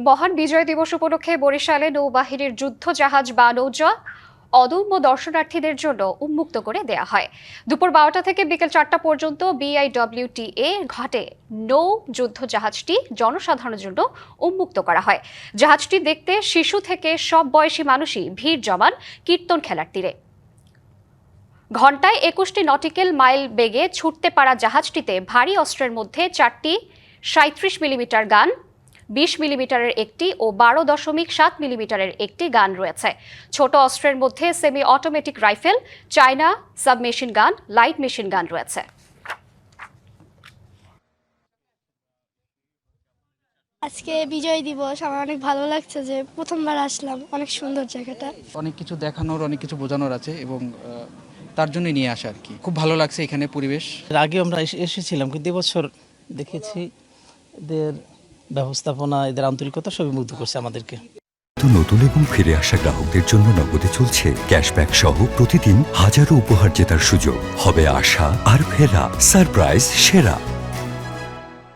মহান বিজয় দিবস উপলক্ষে বরিশালে নৌবাহিনীর যুদ্ধ জাহাজ বা নৌজা অদম্য দর্শনার্থীদের জন্য উন্মুক্ত করে দেয়া হয়। দুপুর 12টা থেকে বিকেল 4টা পর্যন্ত BIWTA ঘাটে নৌ যুদ্ধ জাহাজটি জনসাধারণের জন্য উন্মুক্ত করা হয়। জাহাজটি দেখতে শিশু থেকে সব বয়সী মানুষই ভিড় জমান কীর্তন খেলার তীরে। ঘণ্টায় 21টি নটিক্যাল মাইল বেগে ছুটতে পারা জাহাজটিতে ভারী অস্ত্রের মধ্যে 4টি 37 মিলিমিটার গান, 20 মিলিমিটারের একটি ও 12.7 মিলিমিটারের একটি গান রয়েছে। ছোট অস্ত্রের মধ্যে semi automatic rifle, China submachine গান, লাইট মেশিন গান রয়েছে। আজকে বিজয় দিবস, আমার অনেক ভালো লাগছে যে প্রথমবার আসলাম। অনেক সুন্দর জায়গাটা, অনেক কিছু দেখানোর, অনেক কিছু বোঝানোর আছে এবং তার জন্যই নিয়ে আসা আর কি। খুব ভালো লাগছে এখানে পরিবেশ। এর আগে আমরা এসেছিলাম, কিন্তু এবছর দেখেছি এদের ব্যবস্থাপনা, এদের আন্তরিকতা সবই মুগ্ধ করছে আমাদেরকে। নতুন এবং ফিরে আসা গ্রাহকদের জন্য নগদে চলছে ক্যাশব্যাক সহ প্রতিদিন হাজারো উপহার জেতার সুযোগ। হবে আশা আর ফেরা, সারপ্রাইজ সেরা।